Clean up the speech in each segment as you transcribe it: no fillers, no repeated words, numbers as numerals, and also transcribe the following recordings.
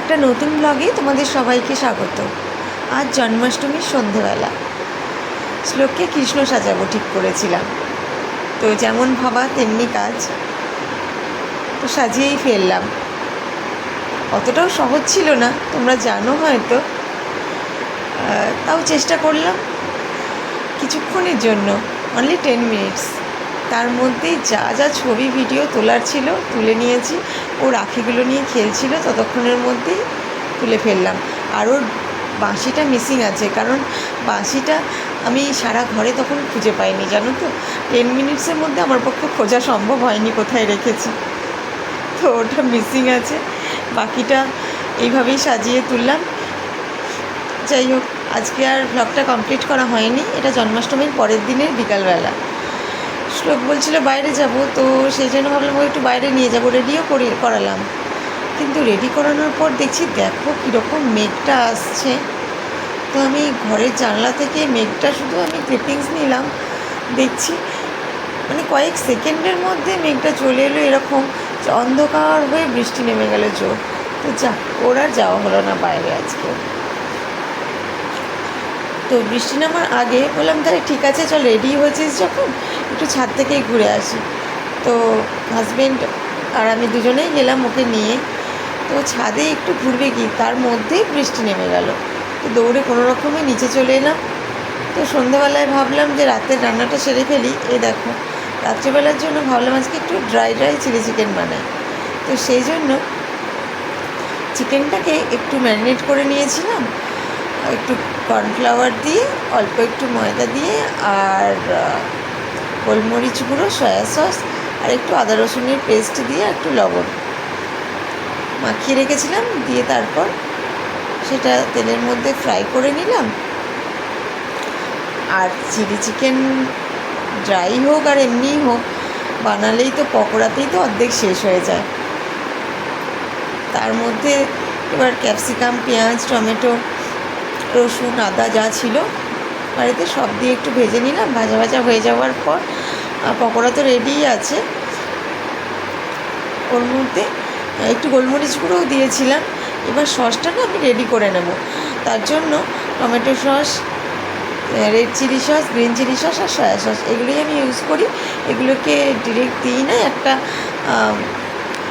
একটা নতুন ব্লগে তোমাদের সবাইকে স্বাগত। আজ জন্মাষ্টমীর সন্ধেবেলা শ্লোককে কৃষ্ণ সাজাবো ঠিক করেছিলাম, তো যেমন ভাবা তেমনি কাজ, তো সাজিয়েই ফেললাম। অতটাও সহজ ছিল না, তোমরা জানো হয়তো, তাও চেষ্টা করলাম কিছুক্ষণের জন্য, অনলি 10 মিনিটস। তার মধ্যেই যা যা ছবি ভিডিও তোলার ছিল তুলে নিয়েছি। ও রাখিগুলো নিয়ে খেলছিল, ততক্ষণের মধ্যেই তুলে ফেললাম। আর ওর বাঁশিটা মিসিং আছে, কারণ বাঁশিটা আমি সারা ঘরে তখন খুঁজে পাইনি, জানো তো। 10 মিনিটসের মধ্যে আমার পক্ষে খোঁজা সম্ভব হয়নি কোথায় রেখেছি, তো ওটা মিসিং আছে। বাকিটা এইভাবেই সাজিয়ে তুললাম। যাই হোক, আজকে আর ব্লগটা কমপ্লিট করা হয়নি। এটা জন্মাষ্টমীর পরের দিনের বিকালবেলা। শ্লোক বলছিল বাইরে যাব, তো সেই জন্য ভাবলাম ও একটু বাইরে নিয়ে যাবো, রেডিও করালাম। কিন্তু রেডি করানোর পর দেখছি, দেখো কীরকম মেঘটা আসছে। তো আমি ঘরের জানলা থেকে মেঘটা শুধু আমি ক্লিপিংস নিলাম, দেখছি মানে কয়েক সেকেন্ডের মধ্যে মেঘটা চলে এলো, এরকম অন্ধকার হয়ে বৃষ্টি নেমে গেল জোর। তো ওর আর যাওয়া হলো না বাইরে আজকে। তো বৃষ্টি নামার আগে বললাম তাহলে ঠিক আছে, চল রেডি হয়েছিস যখন একটু ছাদ থেকেই ঘুরে আসি। তো হাজব্যান্ড আর আমি দুজনেই গেলাম ওকে নিয়ে। তো ছাদে একটু ঘুরবে কি, তার মধ্যেই বৃষ্টি নেমে গেল। তো দৌড়ে কোনো রকমে নিচে চলে এলাম। তো সন্ধ্যাবেলায় ভাবলাম যে রাতের রান্নাটা সেরে ফেলি। দেখো, রাত্রিবেলার জন্য ভাবলাম আজকে একটু ড্রাই চিলি চিকেন বানাই। তো সেই জন্য চিকেনটাকে একটু ম্যারিনেট করে নিয়েছিলাম, একটু কর্নফ্লাওয়ার দিয়ে, অল্প একটু ময়দা দিয়ে, আর গোলমরিচ গুঁড়ো, সয়া সস, আর একটু আদা রসুনের পেস্ট দিয়ে একটু লবণ মাখিয়ে রেখেছিলাম। দিয়ে তারপর সেটা তেলের মধ্যে ফ্রাই করে নিলাম। আর চিলি চিকেন ড্রাই হোক আর এমনিই হোক, বানালেই তো পকোড়াতেই তো অর্ধেক শেষ হয়ে যায়। তার মধ্যে এবার ক্যাপসিকাম, পেঁয়াজ, টমেটো, রসুন, আদা যা ছিল বাড়িতে সব দিয়ে একটু ভেজে নিলাম। ভাজা ভাজা হয়ে যাওয়ার পর পকোড়া তো রেডিই আছে। ওর মধ্যে একটু গোলমরিচ গুঁড়োও দিয়েছিলাম। এবার সসটা না আমি রেডি করে নেব। তার জন্য tomato sauce, red chilli sauce, green chilli sauce আর সয়া সস এগুলোই আমি ইউজ করি। এগুলোকে ডিরেক্ট দিই না, একটা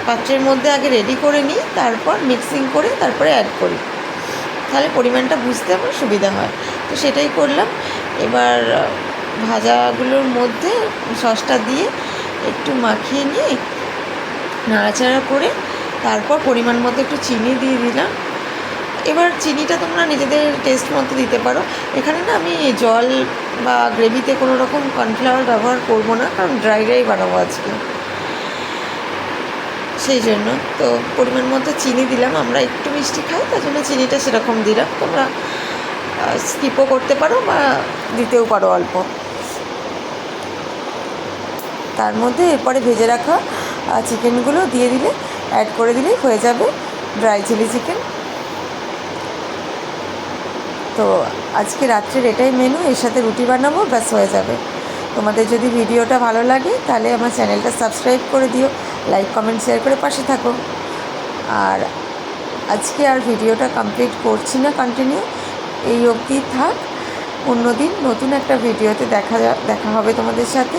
পাত্রের মধ্যে আগে রেডি করে নিই, তারপর মিক্সিং করে তারপরে অ্যাড করি, তাহলে পরিমাণটা বুঝতে আমার সুবিধা হয়। তো সেটাই করলাম। এবার ভাজাগুলোর মধ্যে সসটা দিয়ে একটু মাখিয়ে নিয়ে নাড়াচাড়া করে তারপর পরিমাণ মতো একটু চিনি দিয়ে দিলাম। এবার চিনিটা তোমরা নিজেদের টেস্ট মতো দিতে পারো। এখানে না আমি জল বা গ্রেভিতে কোনো রকম কর্নফ্লাওয়ার ব্যবহার করব না, কারণ ড্রাই বানাবো আজকে, সেই জন্য। তো পরিমাণ মতো চিনি দিলাম, আমরা একটু মিষ্টি খাই তার জন্য চিনিটা সেরকম দিলাম। তোমরা স্কিপও করতে পারো বা দিতেও পারো অল্প। তার মধ্যে এরপরে ভেজে রাখা চিকেনগুলো দিয়ে দিলে, অ্যাড করে দিলেই হয়ে যাবে ড্রাই চিলি চিকেন। তো আজকে রাত্রের এটাই মেনু, এর সাথে রুটি বানাবো, ব্যাস হয়ে যাবে। তোমাদের যদি ভিডিওটা ভালো লাগে তাহলে আমার চ্যানেলটা সাবস্ক্রাইব করে দিও, লাইক কমেন্ট শেয়ার করে পাশে থাকো। আর আজকে আর ভিডিওটা কমপ্লিট করছি না, কন্টিনিউ এই অবধি থাক। অন্যদিন নতুন একটা ভিডিওতে দেখা হবে তোমাদের সাথে।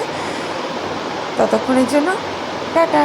ততক্ষণের জন্য টাটা।